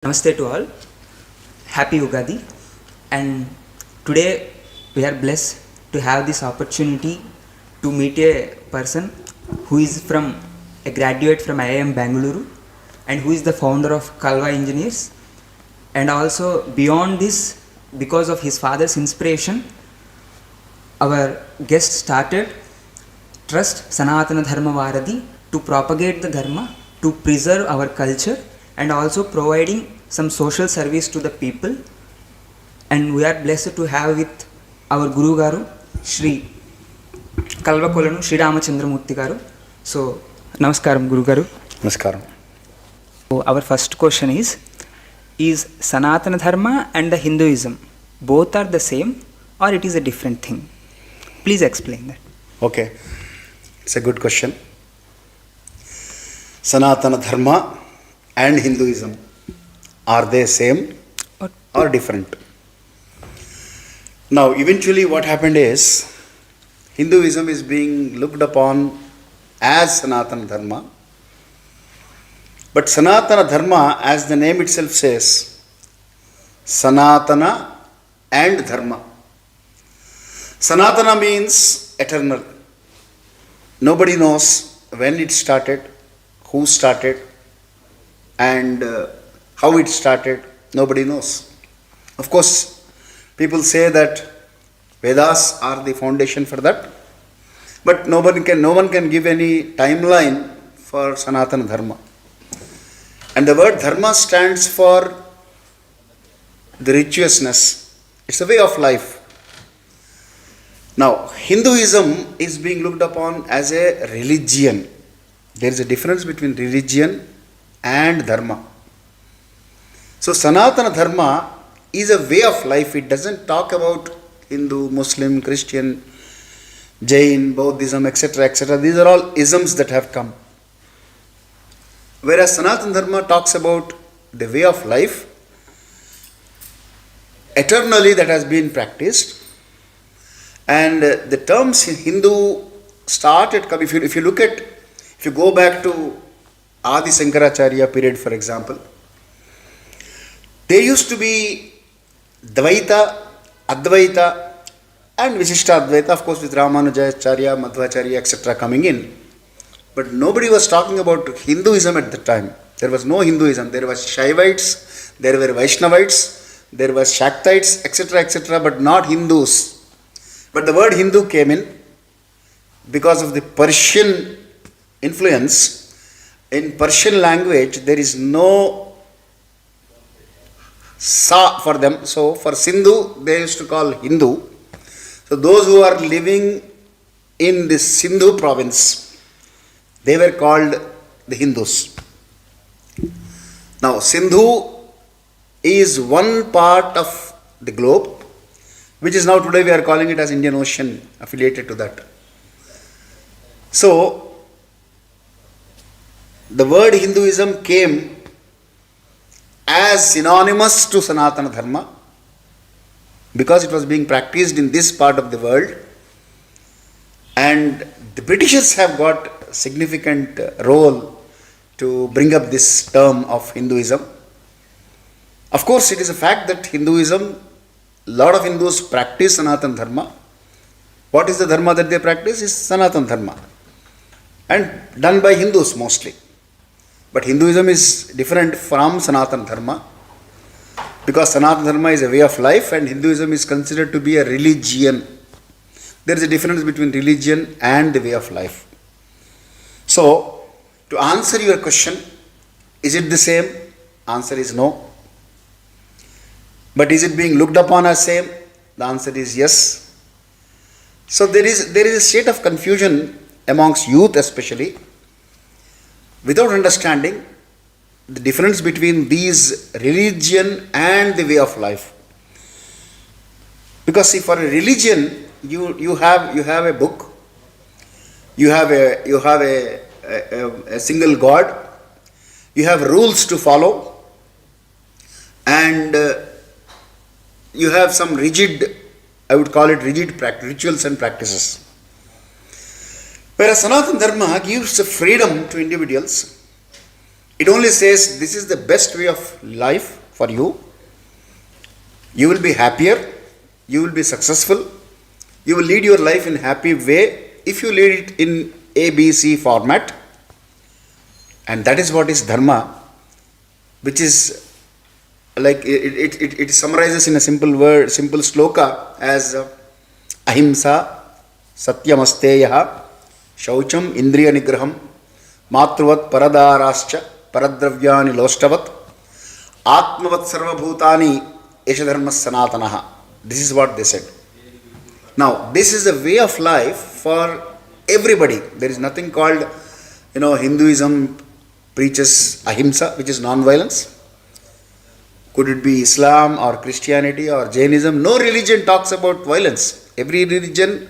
Namaste to all. Happy Ugadi. And today we are blessed to have this opportunity to meet a person who is a graduate from IIM Bangalore and who is the founder of Kalva Engineers. And also beyond this, because of his father's inspiration, our guest started Trust Sanatana Dharma Varadi to propagate the Dharma, to preserve our culture, and also providing some social service to the people. And we are blessed to have with our Guru Garu, Shri Kalvakolanu Shri Ramachandramurti Garu. So, Namaskaram Guru Garu. Namaskaram. So, our first question is Sanatana Dharma and the Hinduism both are the same or it is a different thing? Please explain that. Okay, it's a good question. Sanatana Dharma and Hinduism, are they same or different? Now, eventually what happened is, Hinduism is being looked upon as Sanatana Dharma. But Sanatana Dharma, as the name itself says, Sanatana and Dharma. Sanatana means eternal. Nobody knows when it started, who started, and how it started. Nobody knows. Of course, people say that Vedas are the foundation for that, but no one can give any timeline for Sanatana Dharma. And the word Dharma stands for the virtuousness. It's a way of life. Now, Hinduism is being looked upon as a religion. There is a difference between religion and Dharma. So, Sanatana Dharma is a way of life. It doesn't talk about Hindu, Muslim, Christian, Jain, Buddhism, etc., etc. These are all isms that have come. Whereas Sanatana Dharma talks about the way of life eternally that has been practiced. And the terms in Hindu started coming. If you go back to Adi Sankaracharya period, for example, there used to be Dvaita, Advaita, and Visishta Advaita, of course, with Ramanujacharya, Madhvacharya, etc. coming in. But nobody was talking about Hinduism at the time. There was no Hinduism. There was Shaivites, there were Vaishnavites, there was Shaktites, etc., etc., but not Hindus. But the word Hindu came in because of the Persian influence. In Persian language, there is no sa for them. So for Sindhu, they used to call Hindu. So those who are living in the Sindhu province, they were called the Hindus. Now, Sindhu is one part of the globe, which is now today we are calling it as Indian Ocean, affiliated to that. So, the word Hinduism came as synonymous to Sanatana Dharma because it was being practiced in this part of the world, and the Britishers have got a significant role to bring up this term of Hinduism. Of course, it is a fact that Hinduism, a lot of Hindus practice Sanatana Dharma. What is the Dharma that they practice? Is Sanatana Dharma, and done by Hindus mostly. But Hinduism is different from Sanatana Dharma because Sanatana Dharma is a way of life and Hinduism is considered to be a religion. There is a difference between religion and the way of life. So, to answer your question, is it the same? Answer is no. But is it being looked upon as same? The answer is yes. So there is a state of confusion amongst youth especially, without understanding the difference between these religion and the way of life. Because see, for a religion, you have a book, you have a single God, you have rules to follow, and you have some rigid, I would call it rigid rituals and practices. Whereas Sanatana Dharma gives a freedom to individuals It only says this is the best way of life for you. You will be happier, you will be successful, you will lead your life in happy way if you lead it in ABC format. And that is what is dharma, which is like it summarizes in a simple word, simple sloka as ahimsa, satyamasteya, shaucham, indriya nigraham, matruvat paradarascha, paradravyani loshtavat, atmavat sarvabhutani, esha dharma sanatanaha. This is what they said. Now, this is the way of life for everybody. There is nothing called, Hinduism preaches ahimsa, which is non-violence. Could it be Islam or Christianity or Jainism? No religion talks about violence. Every religion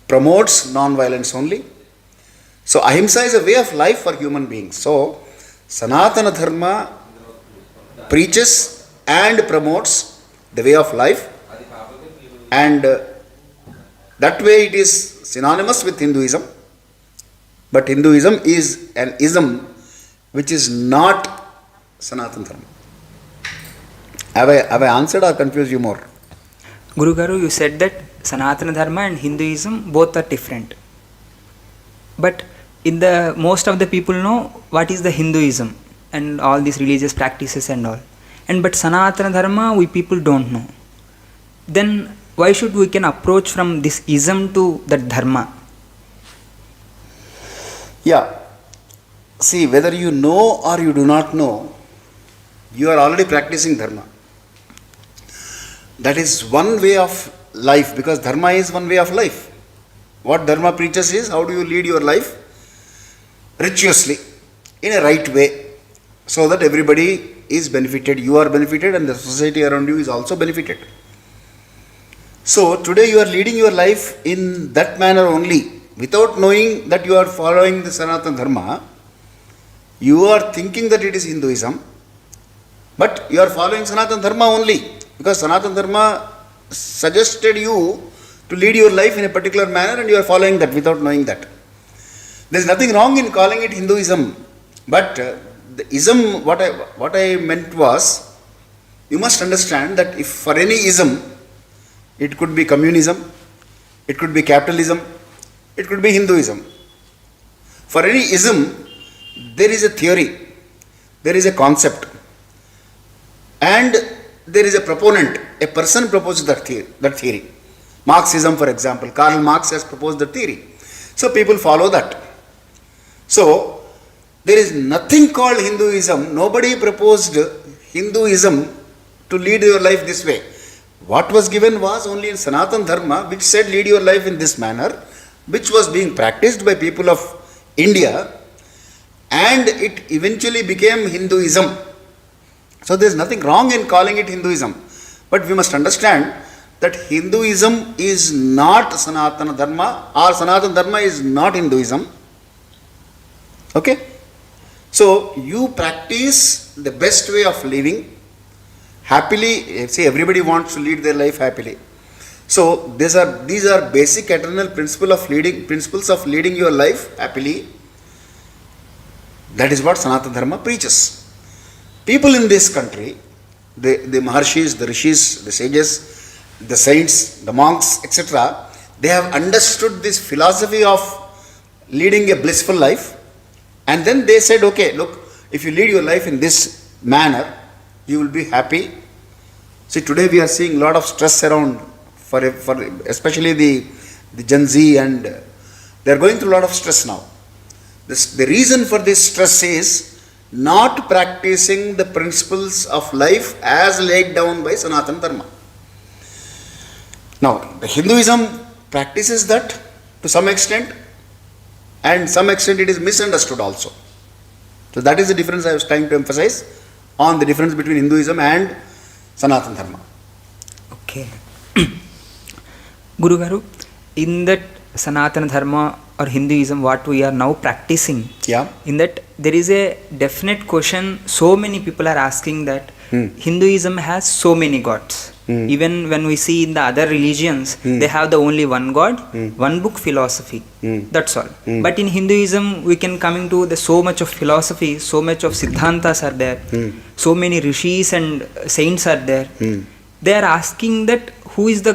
promotes non-violence only. So ahimsa is a way of life for human beings. So Sanatana Dharma preaches and promotes the way of life, and that way it is synonymous with Hinduism. But Hinduism is an ism which is not Sanatana Dharma. Have I answered or confused you more? Guru Garu, you said that Sanatana Dharma and Hinduism both are different. But in the most of the people know what is the Hinduism and all these religious practices and all. But Sanatana Dharma we people don't know. Then why should we can approach from this ism to that dharma? Yeah. See, whether you know or you do not know, you are already practicing dharma. That is one way of life, because dharma is one way of life. What dharma preaches is how do you lead your life virtuously, in a right way, so that everybody is benefited, you are benefited, and the society around you is also benefited. So today you are leading your life in that manner only, without knowing that you are following the Sanatana Dharma. You are thinking that it is Hinduism, but you are following Sanatana Dharma only, because Sanatana Dharma suggested you to lead your life in a particular manner, and you are following that without knowing that. There is nothing wrong in calling it Hinduism, but the ism, what I meant was, you must understand that if for any ism, it could be communism, it could be capitalism, it could be Hinduism. For any ism, there is a theory, there is a concept, and there is a proponent. A person proposes that theory. Marxism, for example, Karl Marx has proposed the theory. So people follow that. So there is nothing called Hinduism. Nobody proposed Hinduism to lead your life this way. What was given was only in Sanatana Dharma, which said lead your life in this manner, which was being practiced by people of India, and it eventually became Hinduism. So there is nothing wrong in calling it Hinduism, but we must understand that Hinduism is not Sanatana Dharma, or Sanatana Dharma is not Hinduism. Okay? So you practice the best way of living happily. See, everybody wants to lead their life happily. So these are basic eternal principles of leading your life happily. That is what Sanatana Dharma preaches. People in this country, the Maharshis, the Rishis, the sages, the saints, the monks, etc., they have understood this philosophy of leading a blissful life, and then they said, okay, look, if you lead your life in this manner, you will be happy. See, today we are seeing a lot of stress around, for especially the Gen Z, and they are going through a lot of stress now. The reason for this stress is not practicing the principles of life as laid down by Sanatana Dharma. Now, the Hinduism practices that to some extent, and some extent it is misunderstood also. So that is the difference I was trying to emphasize on the difference between Hinduism and Sanatana Dharma. Okay. Guru Garu, in that Sanatana Dharma or Hinduism, what we are now practicing, in that there is a definite question. So many people are asking that Hinduism has so many gods. Even when we see in the other religions, they have the only one God, one book philosophy. That's all. But in Hinduism, we can coming to the so much of philosophy, so much of siddhantas are there, so many rishis and saints are there. They are asking that who is the